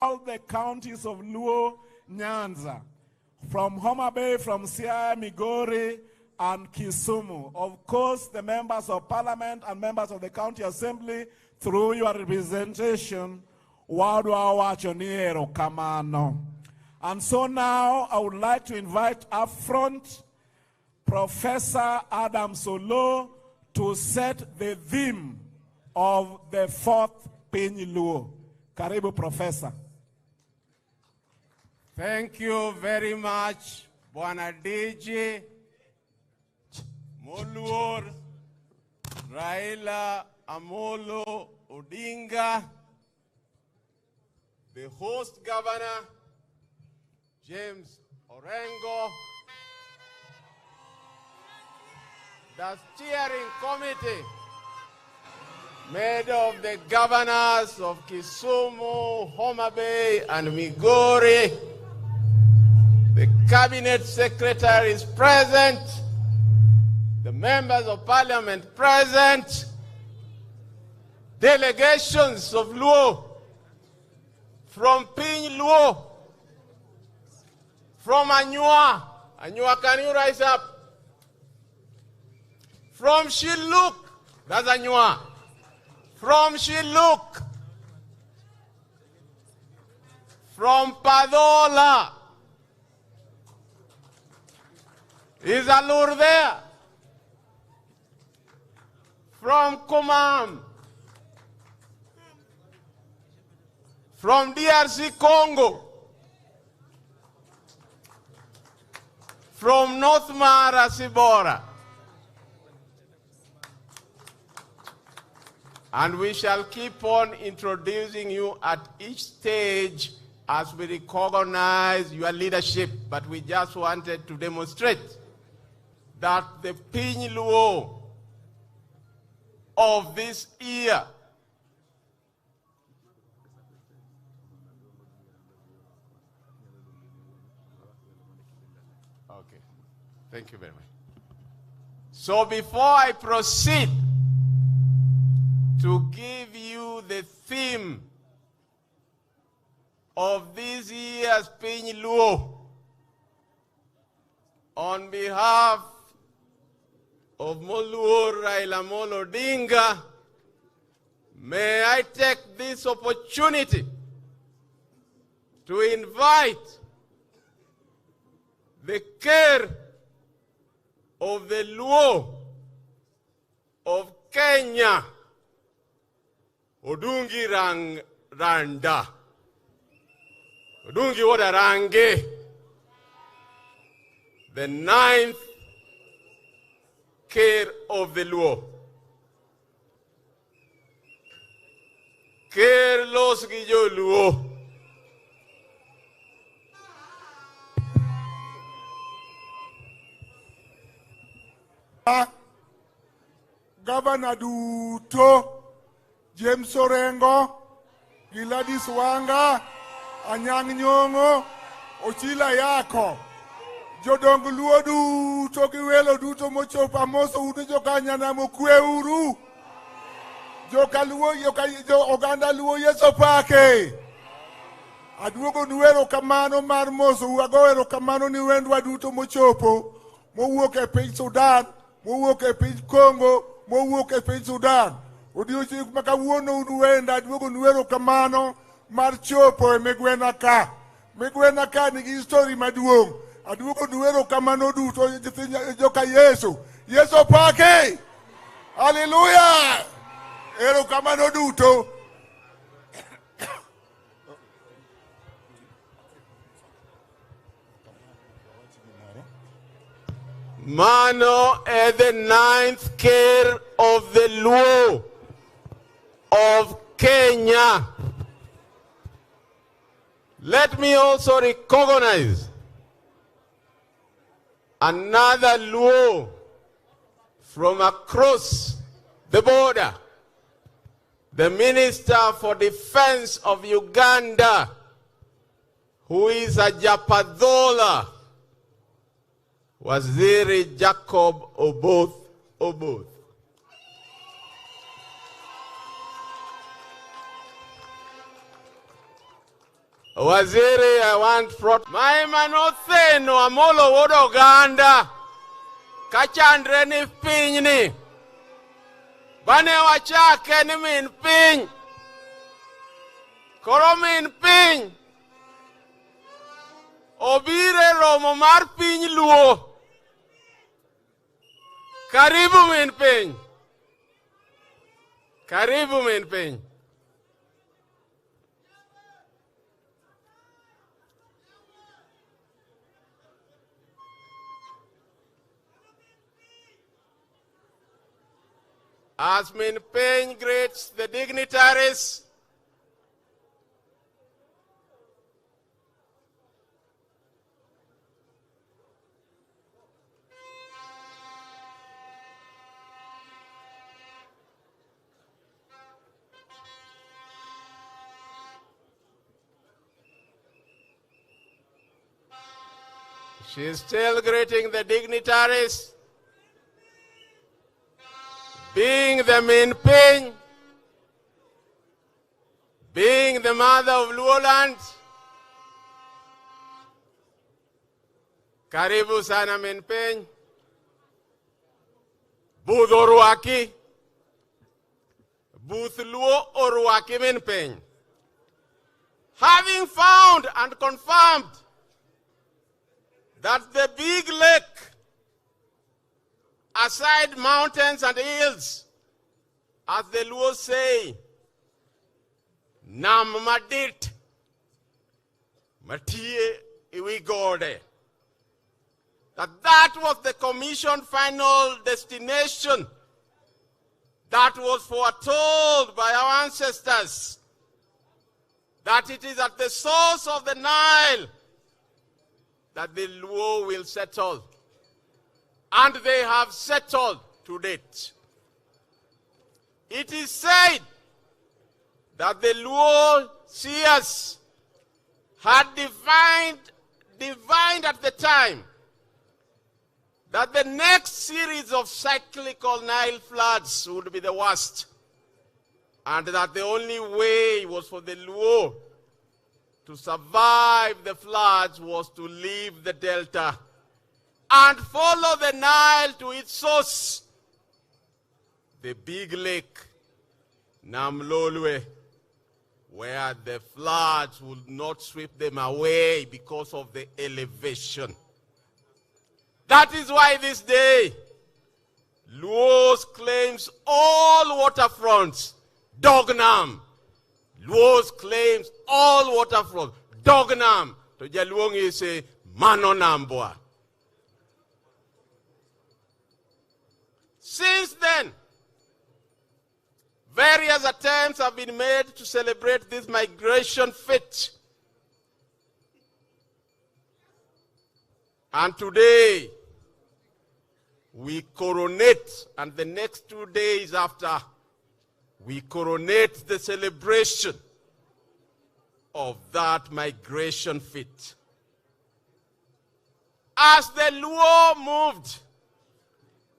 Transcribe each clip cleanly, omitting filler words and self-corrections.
all the counties of Luo, Nyanza, from Homa Bay, from Siaya, Migori, and Kisumu. Of course, the members of parliament and members of the county assembly, through your representation, Wadwa Wachoniero Kamano. And so now I would like to invite up front Professor Adam Solo to set the theme of the fourth Piny Luo. Karibu, Professor. Thank you very much, Bwana DJ, Moluor, Raila Amolo Odinga, the host governor, James Orengo, the steering committee, made of the governors of Kisumu, Homa Bay, and Migori. The cabinet secretary is present, the members of parliament present, delegations of Luo, from Piny Luo, from Anyua. Anyua, can you rise up? From Shiluk, that's Anyua. From Shiluk, from Padola, is Alur there? From Kumam, from DRC Congo, from North Mara Sibora. And we shall keep on introducing you at each stage as we recognize your leadership. But we just wanted to demonstrate that the Piny Luo of this year okay, thank you very much. So before I proceed to give you the theme of this year's Piny Luo, on behalf of Moluor Raila Amolo Odinga, may I take this opportunity to invite the care of the Luo of Kenya, Odungi Randa. Odungi Wadarange, the 9th care of the Luo. Care los Guillo Luo. Governor Duto, James Orengo, Gladys Wanga, Anyang' Nyong'o, Ochila Yako, Jodong Luo duto giwelo duto mochopo amoso uru jokanyana mokwe uru. Joka Luo, oganda Luo Yeso pake. Aduogo nuero kamano mar moso, agoero kamano ni wendwa duto mochopo. Mowuok e piny Sudan, mowuok e piny Congo, mowuok e piny Sudan. Odiochieng' ma kawuono unu wenda aduogo nuero kamano mar chopo e Migwena ka. Migwena ka nigi histori maduong'. Aduogo nuero kamano duto joka Yesu. Yesu pake. Hallelujah. Ero kamano duto. Mano is the 9th care of the Luo of Kenya. Let me also recognize another Luo from across the border, the Minister for Defense of Uganda, who is a Japadola, Waziri Jacob Oboth. Waziri, I want front. Maima no theno amolo wodo ganda. Kachandre ni piny ni. Bane wachake ni min piny. Koro min piny. Obire romo mar piny luo. Karibu min piny. Karibu min piny. As Min Piny greets the dignitaries, she is still greeting the dignitaries. Being the Min Piny, being the mother of Luoland, karibu sana Min Piny, Budh orwaki, Buth Luo orwaki Min Piny. Having found and confirmed that the big lake, aside mountains and hills, as the Luo say, Nam Madit, Matie Iwigode. That was the commissioned final destination that was foretold by our ancestors, that it is at the source of the Nile that the Luo will settle. And they have settled to date. It is said that the Luo seers had divined at the time that the next series of cyclical Nile floods would be the worst, and that the only way was for the Luo to survive the floods was to leave the delta and follow the Nile to its source, the big lake, Namlolwe, where the floods would not sweep them away because of the elevation. That is why this day, Luos claims all waterfronts, Dognam. Luos claims all waterfronts, Dognam. To Jaluongi say, Manonambwa. Since then, various attempts have been made to celebrate this migration fete. And today, we coronate, and the next 2 days after, we coronate the celebration of that migration fete. As the Luo moved,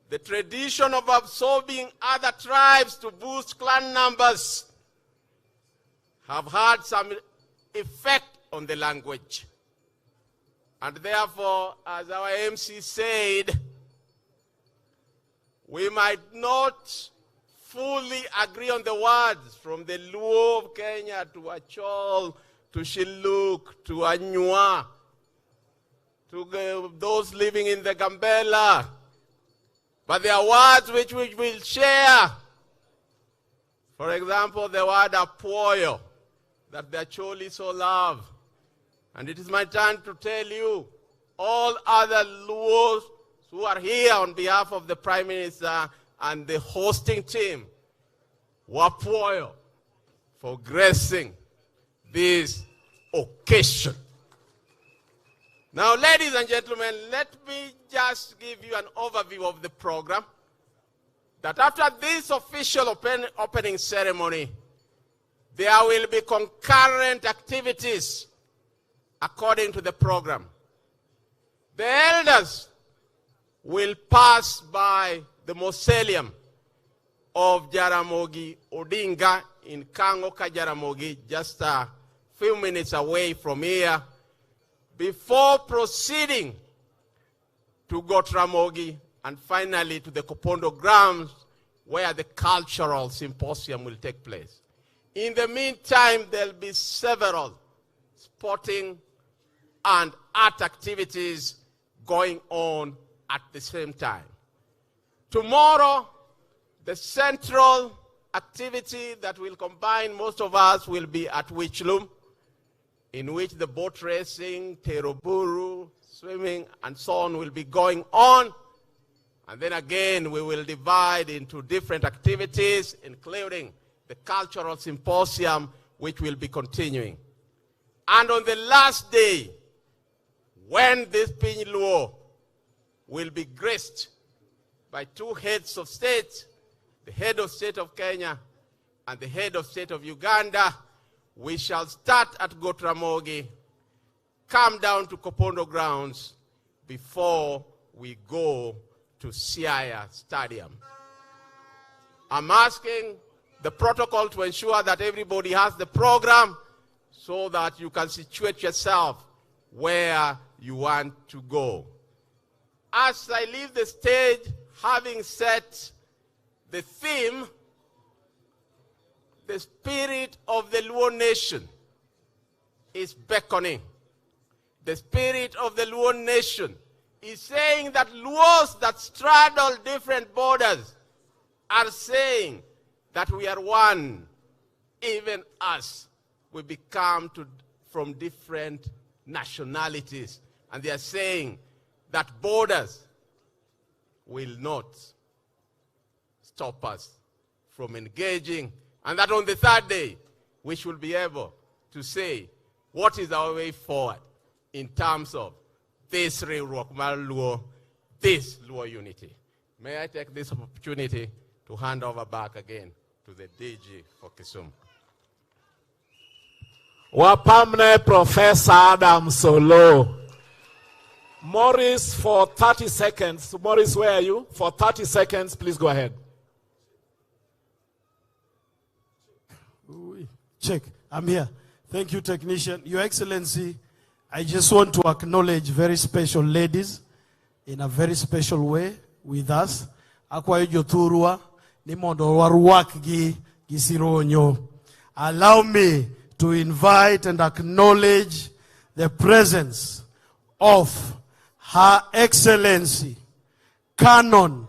the tradition of absorbing other tribes to boost clan numbers have had some effect on the language. And therefore, as our MC said, we might not fully agree on the words from the Luo of Kenya to Achol, to Shilluk, to Anywa, to those living in the Gambela. But there are words which we will share. For example, the word apoyo, that the Acholi so love. And it is my turn to tell you, all other Luos who are here on behalf of the Prime Minister and the hosting team, wapoyo, for gracing this occasion. Now, ladies and gentlemen, let me just give you an overview of the program. That after this official opening ceremony, there will be concurrent activities according to the program. The elders will pass by the mausoleum of Jaramogi Odinga in Kango Jaramogi, just few minutes away from here, before proceeding to Gotramogi and finally to the Kopondo grounds where the cultural symposium will take place. In the meantime, there'll be several sporting and art activities going on at the same time. Tomorrow, the central activity that will combine most of us will be at Wichlum, in which the boat racing, teroburu, swimming, and so on will be going on. And then again, we will divide into different activities, including the cultural symposium, which will be continuing. And on the last day, when this Piny will be graced by two heads of state, the head of state of Kenya and the head of state of Uganda, we shall start at Gotramogi, come down to Kopondo grounds before we go to Siaya Stadium. I'm asking the protocol to ensure that everybody has the program so that you can situate yourself where you want to go. As I leave the stage, having set the theme, the spirit of the Luo nation is beckoning. The spirit of the Luo nation is saying that Luos that straddle different borders are saying that we are one, even us. We become from different nationalities. And they are saying that borders will not stop us from engaging, and that on the third day, we should be able to say what is our way forward in terms of this Luo, this Luo unity. May I take this opportunity to hand over back again to the DG for Kisumu. Wapamne Professor Adam Solo. Morris, for 30 seconds. Morris, where are you? For 30 seconds, please go ahead. Check. I'm here. Thank you, technician. Your Excellency, I just want to acknowledge very special ladies in a very special way with us. Akwa yoturua ni mondo waruak gi gisironyo. Allow me to invite and acknowledge the presence of Her Excellency, Canon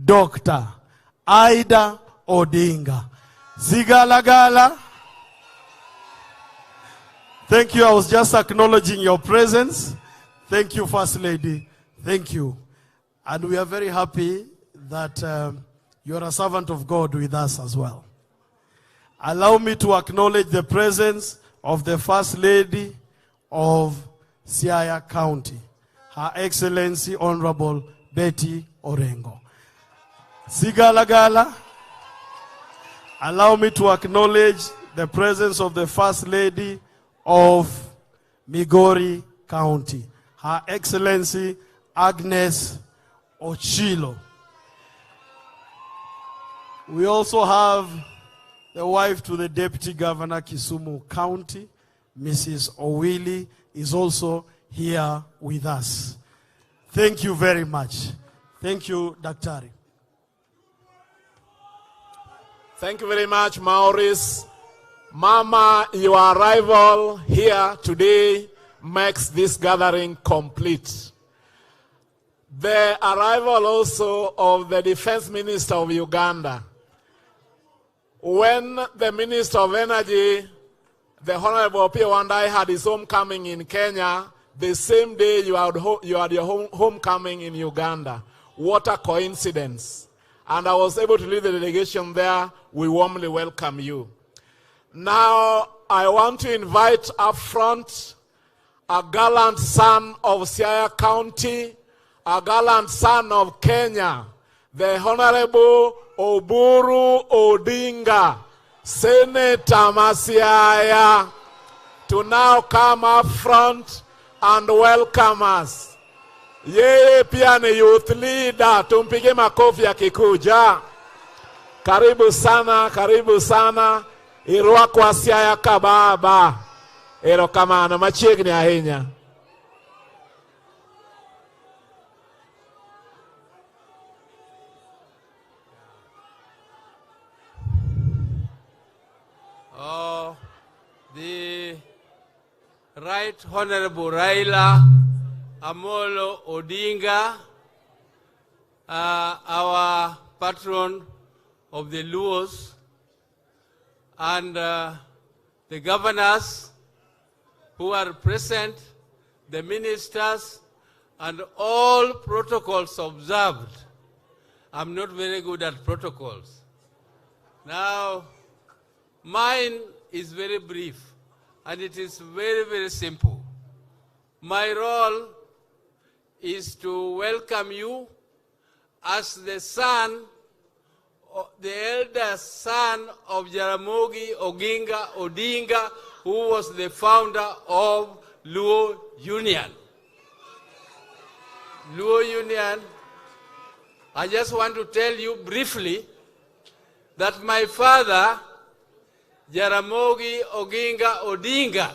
Dr. Ida Odinga. Zigalagala. Thank you. I was just acknowledging your presence. Thank you, First Lady. Thank you. And we are very happy that you are a servant of God with us as well. Allow me to acknowledge the presence of the First Lady of Siaya County, Her Excellency Honorable Betty Orengo. Sigalagala. Allow me to acknowledge the presence of the First Lady of Migori County, Her Excellency Agnes Ochilo. We also have the wife to the Deputy Governor Kisumu County, Mrs. Owili, is also here with us. Thank you very much. Thank you, Daktari. Thank you very much, Maurice. Mama, your arrival here today makes this gathering complete. The arrival also of the Defense Minister of Uganda. When the Minister of Energy, the Honorable P. Wandai, had his homecoming in Kenya, the same day you had your homecoming in Uganda. What a coincidence. And I was able to lead the delegation there. We warmly welcome you. Now, I want to invite up front a gallant son of Siaya County, a gallant son of Kenya, the Honorable Oburu Odinga, Senator Siaya, to now come up front and welcome us. Yeye pia ni youth leader, tumpige makofi akikuja. Karibu sana, karibu sana. Irua kwa Siaya kababa. Erokamano machiegni ahinya. The Right Honorable Raila Amolo Odinga, our patron of the Luos, and the governors who are present, the ministers, and all protocols observed. I'm not very good at protocols. Now, mine is very brief, and it is very, very simple. My role is to welcome you as the son, the elder son of Jaramogi Oginga Odinga, who was the founder of Luo Union. Luo Union, I just want to tell you briefly that my father, Jaramogi Oginga Odinga,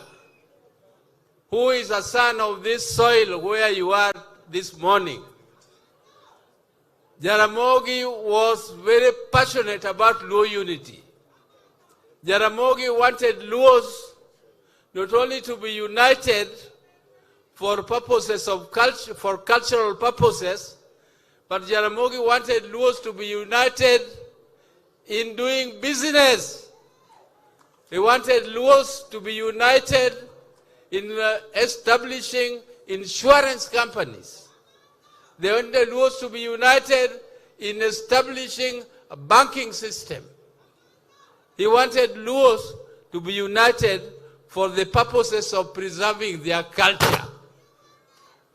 who is a son of this soil where you are this morning. Jaramogi was very passionate about Luo unity. Jaramogi wanted Luos not only to be united for purposes of culture, for cultural purposes, but Jaramogi wanted Luos to be united in doing business. He wanted Luos to be united in establishing insurance companies. They wanted Luos to be united in establishing a banking system. He wanted Luos to be united for the purposes of preserving their culture.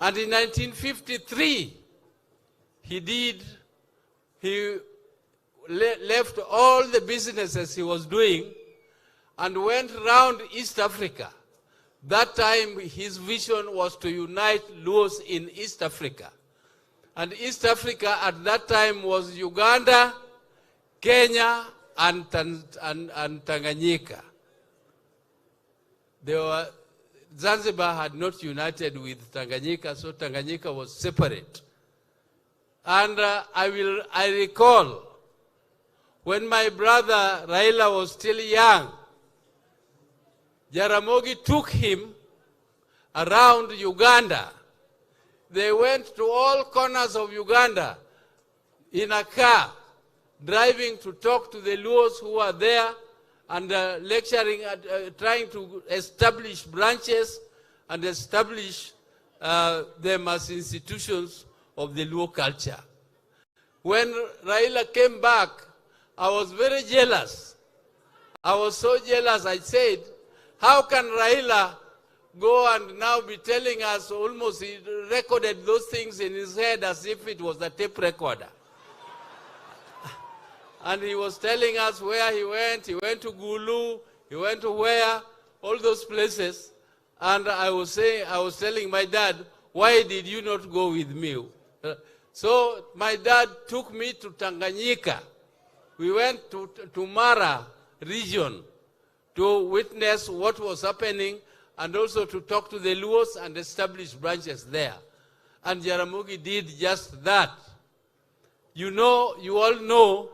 And in 1953, he left all the businesses he was doing and went around East Africa. That time, his vision was to unite Luos in East Africa. And East Africa at that time was Uganda, Kenya, and Tanganyika. Zanzibar had not united with Tanganyika, so Tanganyika was separate. And I recall when my brother Raila was still young, Jaramogi took him around Uganda. They went to all corners of Uganda in a car, driving to talk to the Luos who were there and lecturing, trying to establish branches and establish them as institutions of the Luo culture. When Raila came back, I was very jealous. I was so jealous, I said, how can Raila go and now be telling us almost he recorded those things in his head as if it was a tape recorder? And he was telling us where he went to Gulu, he went to where, all those places. And I was telling my dad, why did you not go with me? So my dad took me to Tanganyika. We went to Mara region to witness what was happening and also to talk to the Luos and establish branches there. And Jaramogi did just that. You all know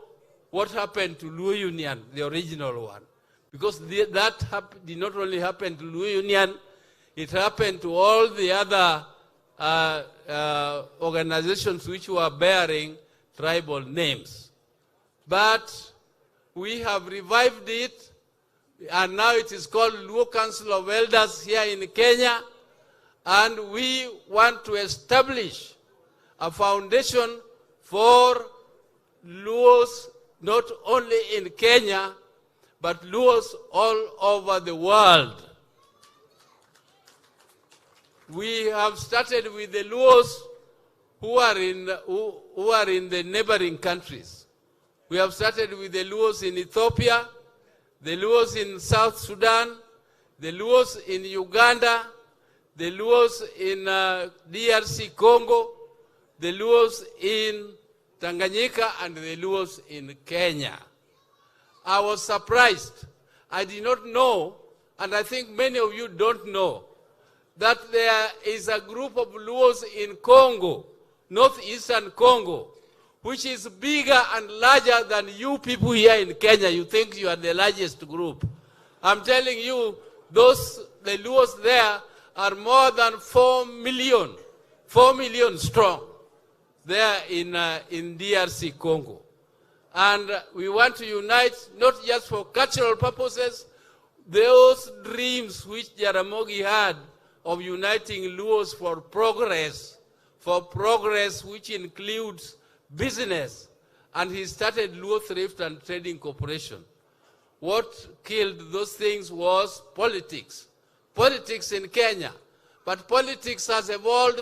what happened to Luo Union, the original one. Because that did not only happen to Luo Union, it happened to all the other organizations which were bearing tribal names. But we have revived it, and now it is called Luo Council of Elders here in Kenya, and we want to establish a foundation for Luos not only in Kenya, but Luos all over the world. We have started with the Luos who are in the neighboring countries. We have started with the Luos in Ethiopia, the Luos in South Sudan, the Luos in Uganda, the Luos in DRC Congo, the Luos in Tanganyika, and the Luos in Kenya. I was surprised. I did not know and I think many of you don't know, that there is a group of Luos in Congo, northeastern Congo, which is bigger and larger than you people here in Kenya. You think you are the largest group. I'm telling you, the Luos there are more than 4 million strong there in DRC Congo. And we want to unite, not just for cultural purposes, those dreams which Jaramogi had of uniting Luos for progress which includes business. And he started Luo Thrift and Trading Corporation. What killed those things was politics. Politics in Kenya. But politics has evolved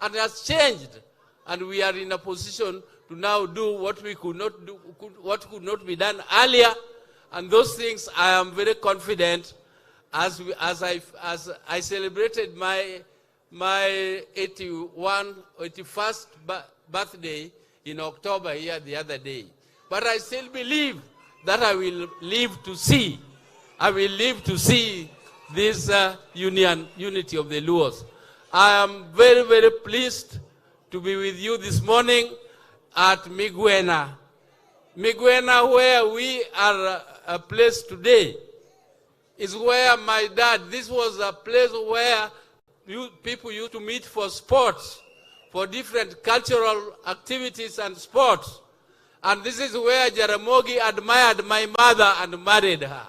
and has changed. And we are in a position to now do what we could not do, what could not be done earlier. And those things I am very confident as I celebrated my 81st birthday in October here the other day. But I still believe that I will live to see this unity of the Luos. I am very, very pleased to be with you this morning at Migwena. Migwena, where we are placed today, is where my dad, this was a place where people used to meet for sports, for different cultural activities and sports. And this is where Jaramogi admired my mother and married her.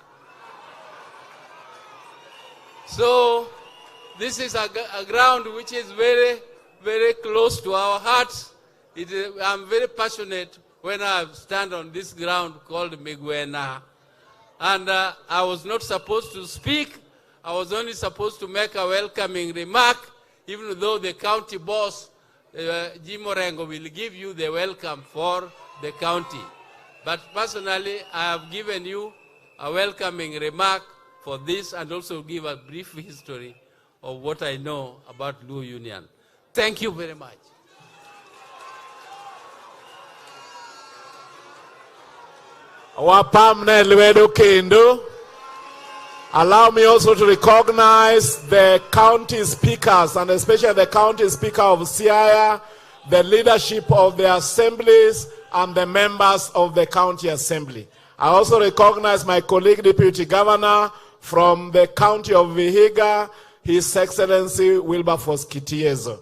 So this is a ground which is very, very close to our hearts. I'm very passionate when I stand on this ground called Migwena. And I was not supposed to speak. I was only supposed to make a welcoming remark, even though the county boss, Jim Orengo, will give you the welcome for the county. But personally, I have given you a welcoming remark for this and also give a brief history of what I know about Luo Union. Thank you very much. Wapamne Lwedo Kendo. Allow me also to recognize the county speakers, and especially the county speaker of Siaya, the leadership of the assemblies, and the members of the county assembly. I also recognize my colleague, Deputy Governor from the county of Vihiga, His Excellency Wilberforce Kitiezo.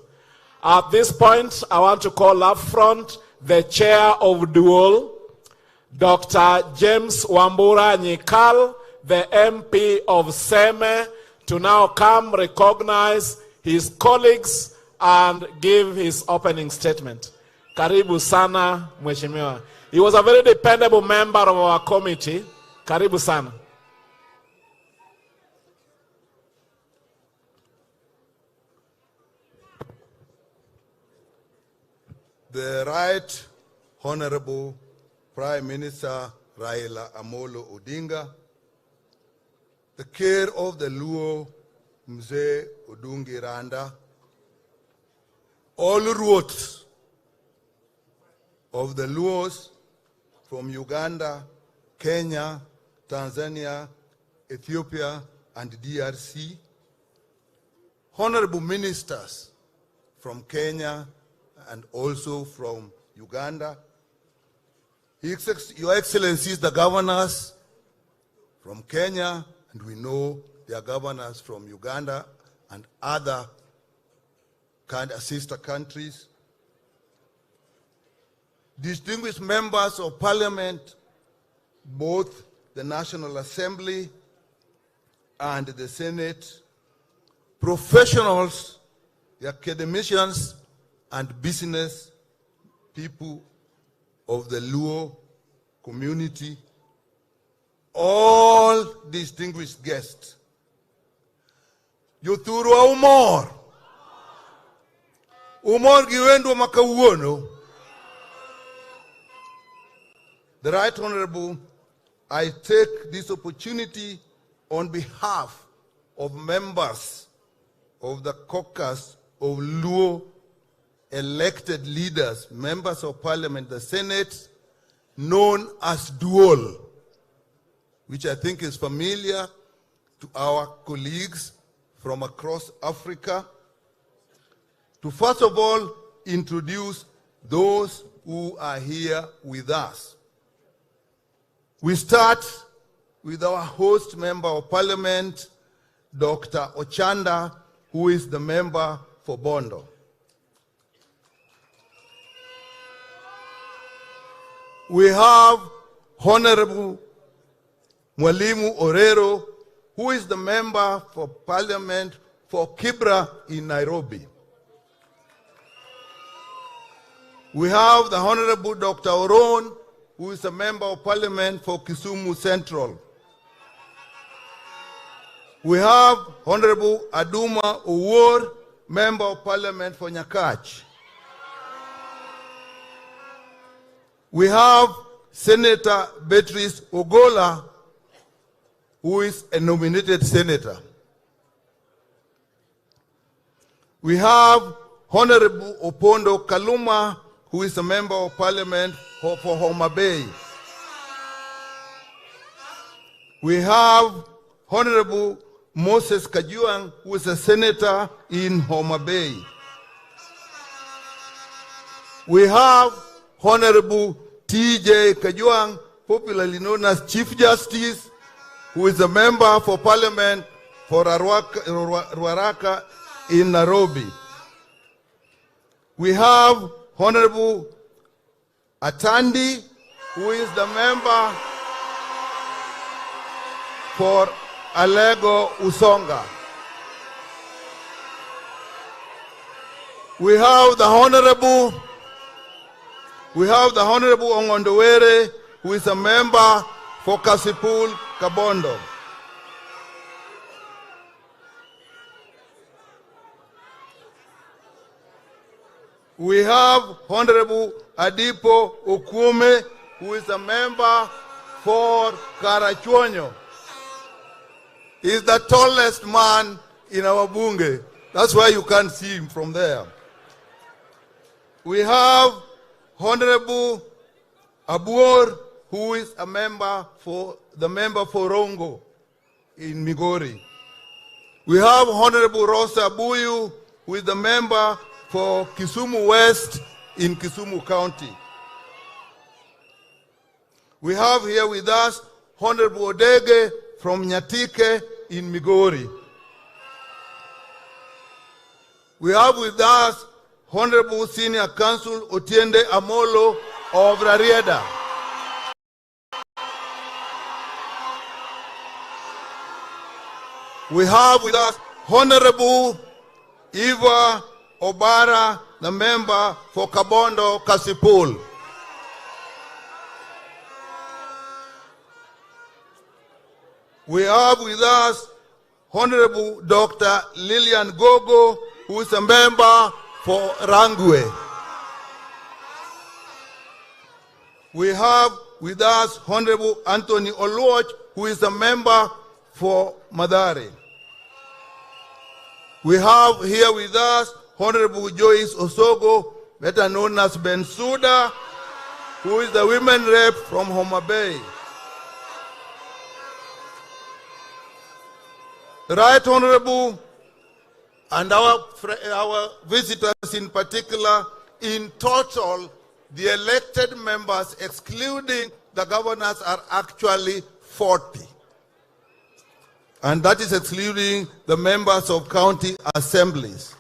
At this point, I want to call up front the chair of Dual, Dr. James Wambura Nyikal, the MP of Seme, to now come recognize his colleagues and give his opening statement. Karibu sana, Mheshimiwa. He was a very dependable member of our committee. Karibu sana. The Right Honorable Prime Minister Raila Amolo Odinga, the care of the Luo Mzee Odungi Randa, all roots of the Luos from Uganda, Kenya, Tanzania, Ethiopia, and DRC, honorable ministers from Kenya and also from Uganda, Your Excellencies, the governors from Kenya, and we know there are governors from Uganda and other sister countries, distinguished members of parliament, both the National Assembly and the Senate, professionals, the academicians, and business people of the Luo community, all distinguished guests. Yothurwa umor giwendo makawuono. The Right Honorable, I take this opportunity on behalf of members of the caucus of Luo elected leaders, members of parliament, the Senate, known as Dual, which I think is familiar to our colleagues from across Africa, to first of all introduce those who are here with us. We start with our host member of parliament, Dr. Ochanda, who is the member for Bondo. We have Honorable Mwalimu Orero, who is the member for parliament for Kibra in Nairobi. We have the Honorable Dr. Oron, who is a member of parliament for Kisumu Central. We have Honorable Aduma Owor, member of parliament for Nyakach. We have Senator Beatrice Ogola, who is a nominated senator. We have Honorable Opondo Kaluma, who is a member of parliament for Homa Bay. We have Honorable Moses Kajuang, who is a senator in Homa Bay. We have Honorable T.J. Kajuang, popularly known as Chief Justice, who is a member for parliament for Ruaraka in Nairobi. We have Honorable Atandi, who is the member for Alego Usonga. We have the Honorable Ongondowere, who is a member for Kasipul Kabondo. We have Honorable Adipo Okume, who is a member for Karachuonyo. He is the tallest man in our bunge. That's why you can't see him from there. We have Honorable Abuor, who is a member for Rongo in Migori. We have Honorable Rosa Buyu, who is the member for Kisumu West in Kisumu County. We have here with us Honorable Odege from Nyatike in Migori. We have with us Honorable Senior Counsel Otiende Amolo of Rarieda. We have with us Honorable Eva Obara, the member for Kabondo Kasipul. We have with us Honorable Dr. Lillian Gogo, who is a member for Rangwe. We have with us Honorable Anthony Oluoch, who is a member for Madare. We have here with us Honorable Joyce Osogo, better known as Bensuda, who is the women rep from Homa Bay. Right Honorable, and our visitors in particular, in total, the elected members, excluding the governors, are actually 40. And that is excluding the members of county assemblies.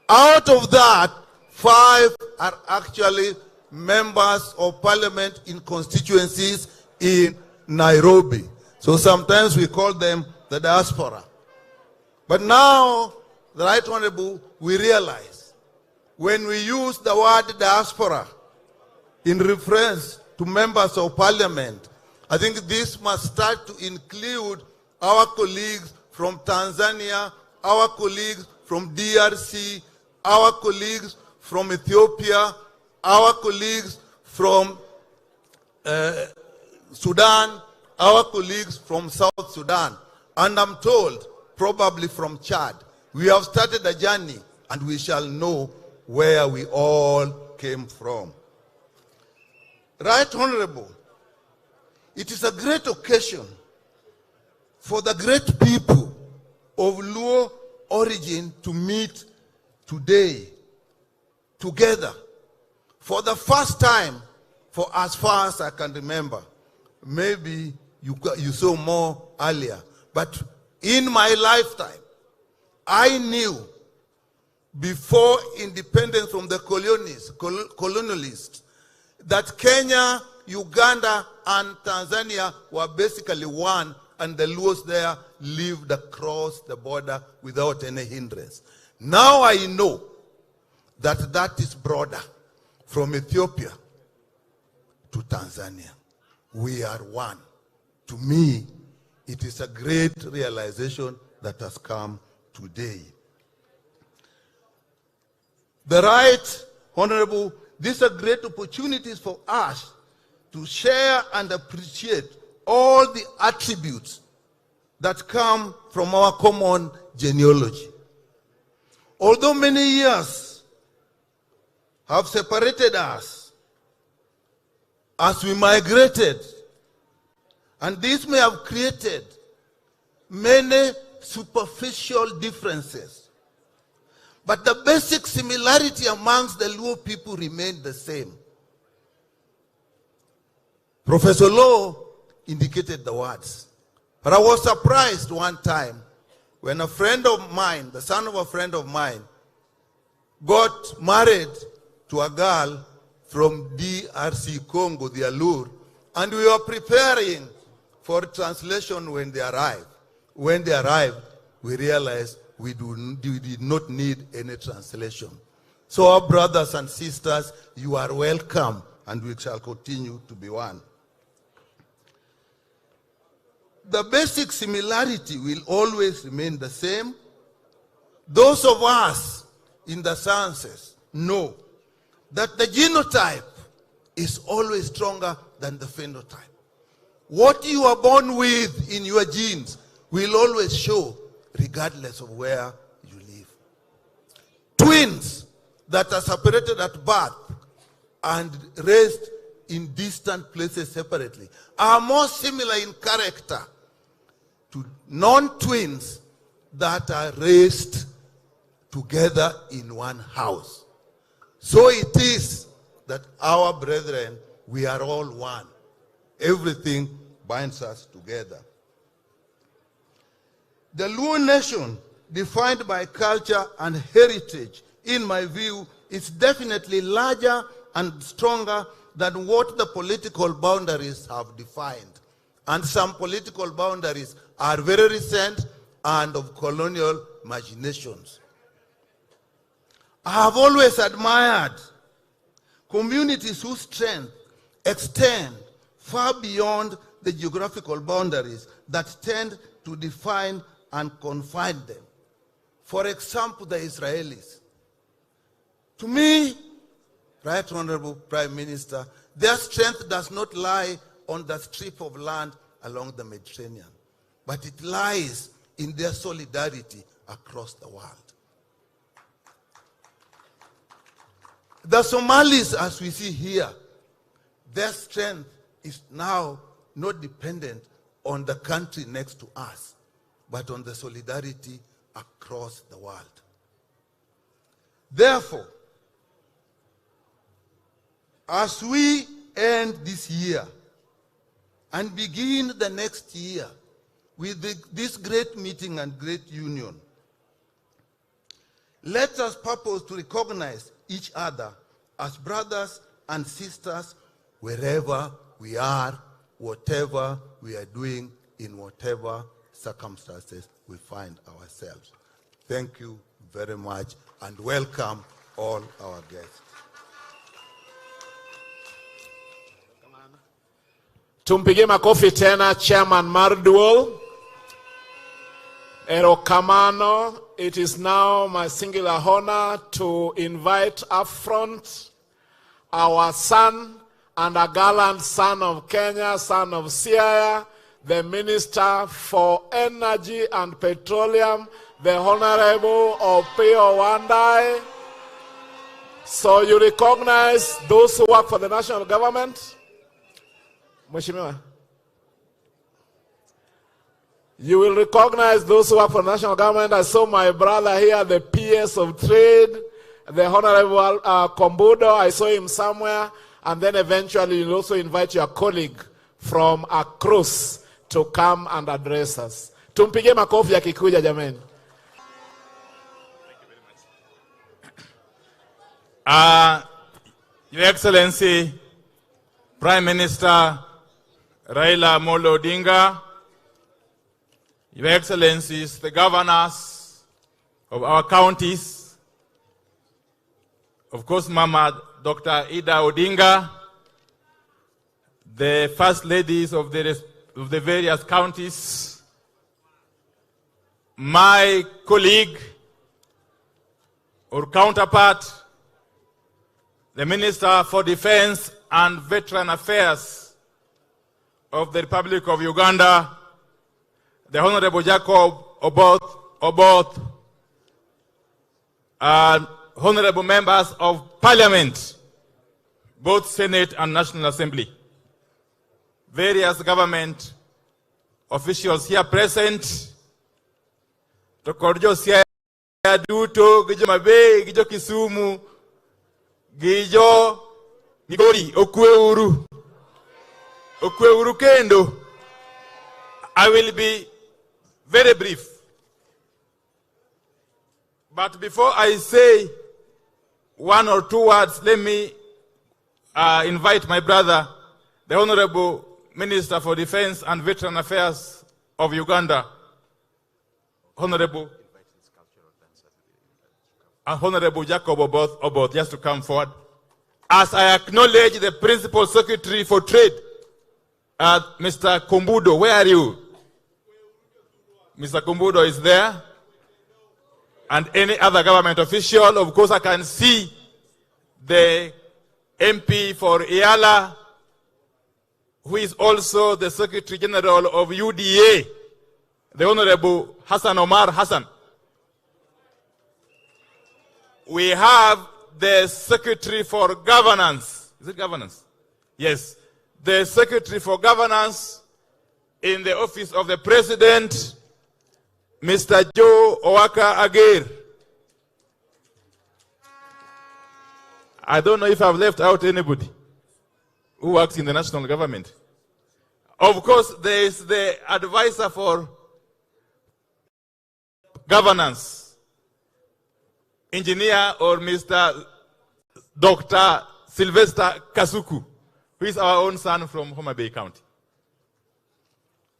Out of that, 5 are actually members of parliament in constituencies in Nairobi. So sometimes we call them the diaspora. But now, the Right Honorable, we realize when we use the word diaspora in reference to members of parliament, I think this must start to include our colleagues from Tanzania, our colleagues from DRC, our colleagues from Ethiopia, our colleagues from Sudan, our colleagues from South Sudan, and I'm told probably from Chad. We have started a journey and we shall know where we all came from. Right Honorable, it is a great occasion for the great people of Luo origin to meet today together for the first time for as far as I can remember. Maybe you saw more earlier, but in my lifetime, I knew before independence from the colonialists that Kenya, Uganda, and Tanzania were basically one, and the Luos there lived across the border without any hindrance. Now I know that that is broader from Ethiopia to Tanzania. We are one. To me, it is a great realization that has come today. The Right Honorable, these are great opportunities for us to share and appreciate all the attributes that come from our common genealogy. Although many years have separated us as we migrated, and this may have created many superficial differences, but the basic similarity amongst the Luo people remained the same. Professor Lowe indicated the words. But I was surprised one time when a friend of mine, the son of a friend of mine, got married to a girl from DRC Congo, the Alur, and we were preparing for translation when they arrived. When they arrived, we realized we did not need any translation. So our brothers and sisters, you are welcome, and we shall continue to be one. The basic similarity will always remain the same. Those of us in the sciences know that the genotype is always stronger than the phenotype. What you are born with in your genes will always show regardless of where you live. Twins that are separated at birth and raised in distant places separately are more similar in character to non-twins that are raised together in one house. So it is that our brethren, we are all one. Everything binds us together. The Luo nation, defined by culture and heritage, in my view, is definitely larger and stronger than what the political boundaries have defined. And some political boundaries are very recent and of colonial machinations. I have always admired communities whose strength extend far beyond the geographical boundaries that tend to define and confine them. For example, the Israelis. To me, Right Honorable Prime Minister, their strength does not lie on the strip of land along the Mediterranean, but it lies in their solidarity across the world. The Somalis, as we see here, their strength is now not dependent on the country next to us, but on the solidarity across the world. Therefore, as we end this year and begin the next year with this great meeting and great union, let us purpose to recognize each other as brothers and sisters wherever we are, whatever we are doing, in whatever circumstances we find ourselves. Thank you very much and welcome all our guests. Tumpige makofi tena Chairman Marduol. Erokamano, it is now my singular honor to invite up front our son and a gallant son of Kenya, son of Siaya, the Minister for Energy and Petroleum, the Honorable Opio Wandai. So you recognize those who work for the national government? Mheshimiwa, You will recognize those who work for the national government. I saw my brother here, the PS of Trade, the Honorable Kombudo. I saw him somewhere. And then eventually you'll also invite your colleague from across to come and address us. Tumpige makofi yakikuja jameni. Your Excellency, Prime Minister Raila Amolo Odinga, Your Excellencies, the governors of our counties, of course, Mama Dr. Ida Odinga, the first ladies of the various counties, my colleague or counterpart, the Minister for Defense and Veteran Affairs of the Republic of Uganda, the Honorable Jacob Oboth, honorable members of Parliament, both Senate and National Assembly, various government officials here present, Tokorjo Siaya Duto, Gijo Mabe, Gijo Kisumu, Gijo Migori, Okweuru Kendo. I will be very brief. But before I say one or two words, let me invite my brother, the Honorable Minister for Defense and Veteran Affairs of Uganda, Honorable Jacob Oboth, just to come forward. As I acknowledge the Principal Secretary for Trade, Mr. Kombudo, where are you? Mr. Kombudo is there. And any other government official. Of course, I can see the MP for Iala, who is also the Secretary General of UDA, the Honorable Hassan Omar Hassan. We have the Secretary for Governance. Is it governance? Yes. The Secretary for Governance in the Office of the President, Mr. Joe Owaka Agir. I don't know if I've left out anybody who works in the national government. Of course, there is the advisor for governance, engineer or Mr. Dr. Sylvester Kasuku, who is our own son from Homa Bay County.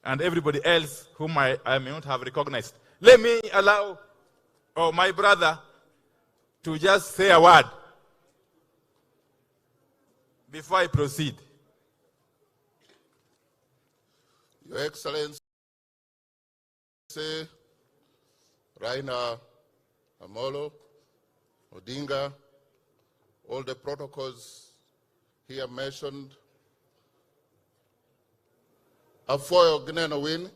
And everybody else whom I may not have recognized. Let me allow my brother to just say a word before I proceed. Your Excellency, Raila Amolo Odinga, all the protocols here mentioned, Afoyo Gneno Win,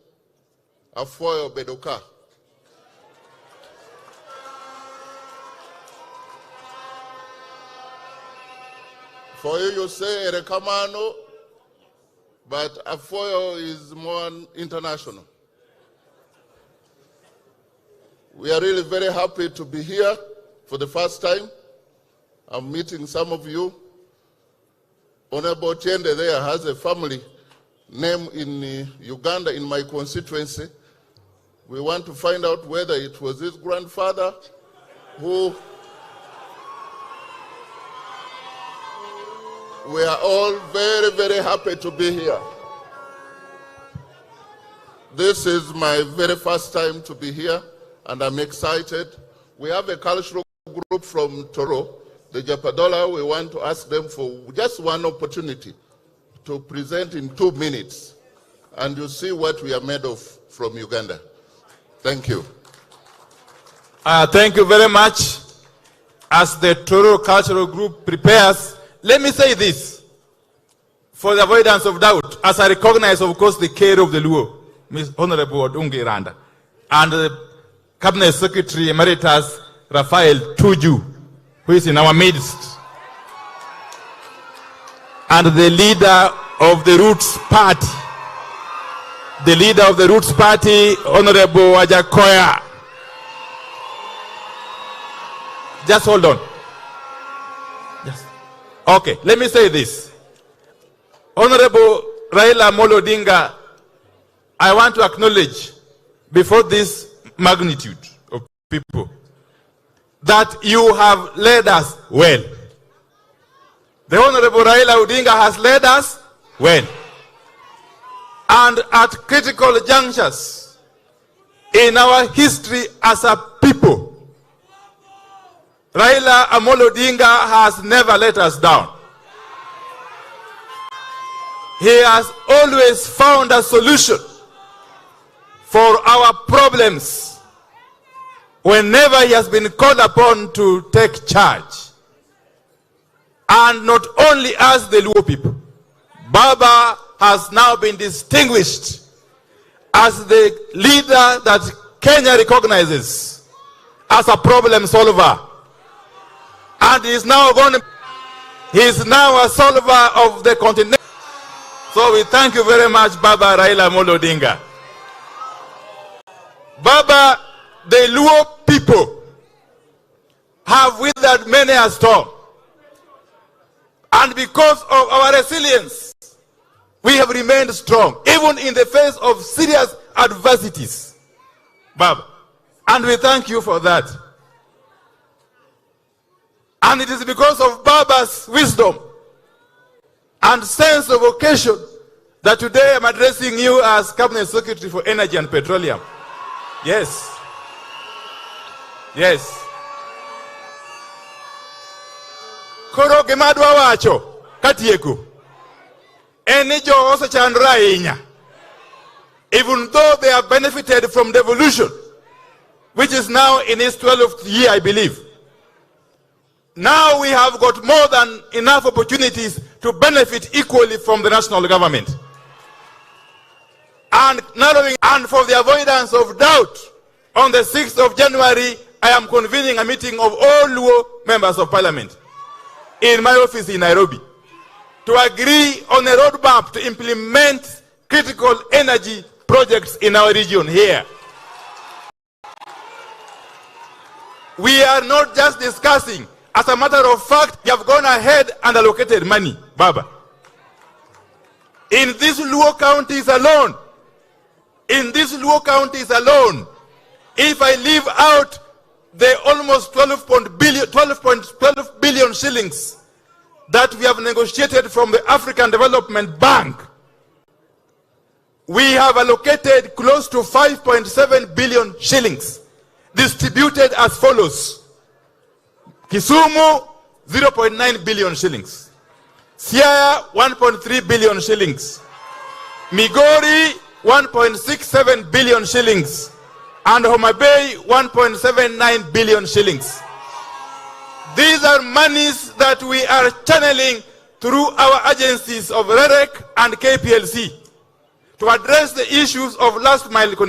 Afoyo Bedoka. For you say Erekamano, but Afoyo is more international. We are really very happy to be here for the first time. I'm meeting some of you. Honorable Tiende there has a family name in Uganda, in my constituency. We want to find out whether it was his grandfather who... We are all very, very happy to be here. This is my very first time to be here, and I'm excited. We have a cultural group from Toro, the Japadola. We want to ask them for just one opportunity to present in 2 minutes, and you see what we are made of from Uganda. Thank you. Thank you very much. As the Toro Cultural Group prepares, let me say this, for the avoidance of doubt, as I recognize, of course, the care of the Luo, Ms. Honorable Odungi Randa, and the Cabinet Secretary Emeritus Raphael Tuju, who is in our midst, and the leader of the Roots Party, the leader of the Roots Party, Honorable Wajakoya. Just hold on. Yes. Okay, let me say this. Honorable Raila Amolo Odinga, I want to acknowledge before this magnitude of people that you have led us well. The Honorable Raila Odinga has led us well. And at critical junctures in our history as a people, Raila Amolo Odinga has never let us down. He has always found a solution for our problems whenever he has been called upon to take charge. And not only as the Luo people, Baba has now been distinguished as the leader that Kenya recognizes as a problem solver. And he is now a solver of the continent. So we thank you very much, Baba Raila Amolo Odinga. Baba, the Luo people have withered many a storm. And because of our resilience, we have remained strong, even in the face of serious adversities, Baba. And we thank you for that. And it is because of Baba's wisdom and sense of occasion that today I'm addressing you as Cabinet Secretary for Energy and Petroleum. Yes. Yes. Koro gemadwa wacho katieko. Enijo ose chandra inya. Even though they have benefited from devolution, which is now in its 12th year, I believe. Now we have got more than enough opportunities to benefit equally from the national government. And for the avoidance of doubt, on the 6th of January, I am convening a meeting of all Luo members of parliament in my office in Nairobi to agree on a roadmap to implement critical energy projects in our region here. We are not just discussing. As a matter of fact, we have gone ahead and allocated money, Baba. In these Luo counties alone, if I leave out the almost 12 billion shillings that we have negotiated from the African Development Bank, we have allocated close to 5.7 billion shillings, distributed as follows. Kisumu, 0.9 billion shillings. Siaya, 1.3 billion shillings. Migori, 1.67 billion shillings. And Homa Bay, 1.79 billion shillings. These are monies that we are channeling through our agencies of REREC and KPLC to address the issues of last mile connectivity.